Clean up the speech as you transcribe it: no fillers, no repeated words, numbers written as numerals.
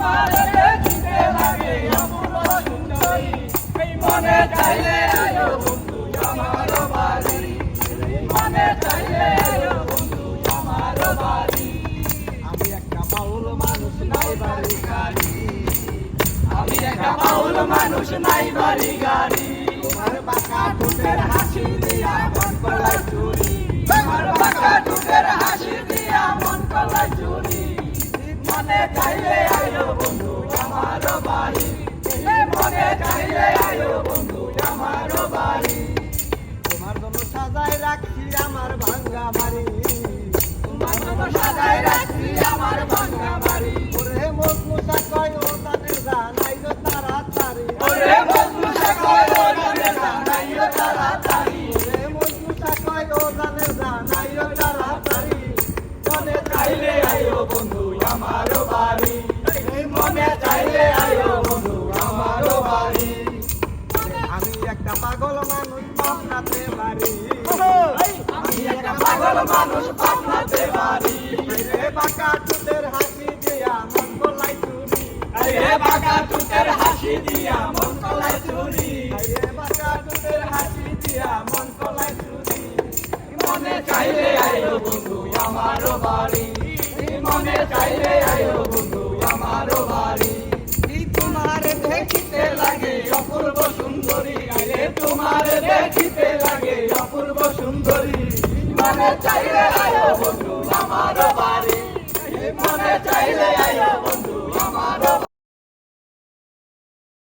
তোমারে দেখিতে লাগে অপূর্ব সুন্দরী, এই মনে চাইলে আয়ো বন্ধু আমার বাড়ি, এই মনে চাইলে আয়ো বন্ধু আমার বাড়ি। আমি একটা বাউল মানুষ নাই বাড়ি গাড়ি, আমি একটা বাউল মানুষ নাই বাড়ি গাড়ি, তোমার বাঁকা ঠোঁটের হাসি দিয়া মন কলাই চুরি, আমার বাঁকা ঠোঁটের হাসি দিয়া মন কলাই চুরি, মনে চাইলে আয়ো বন্ধু আমার বাড়ি, এই মনে চাইলে আয়ো বন্ধু আমার বাড়ি। তোমার জন্য সাজায় রাখছি আমার ভাঙ্গা বাড়ি, তোমার জন্য সাজায় রাখছি আমার ভাঙা বাড়ি, ওরে মজনুসা কয় ও তাদের জানাই গো তাড়াতাড়ি, ওরে মজনুসা কয় ও জানের জানাইও তাড়াতাড়ি, ওরে মজনুসা কয় ও জানের জানাই গো তাড়াতাড়ি, মনে চাইলে আয়ো বন্ধু আমার বাড়ি, এই মনে চাইলে আয়ো বন্ধু আমার বাড়ি। আমি একটা পাগল মানুষ পাবনাতে বাড়ি, আমি একটা পাগল মানুষ পাবনাতে বাড়ি, রে বাঁকা ঠোঁটের হাসি দিয়া মন কলাই চুরি, আরে বাঁকা ঠোঁটের হাসি দিয়া মন কলাই চুরি, রে বাঁকা ঠোঁটের হাসি দিয়া মন কলাই চুরি, মনে চাইলে আয়ো বন্ধু আমার বাড়ি, মনে চাইলে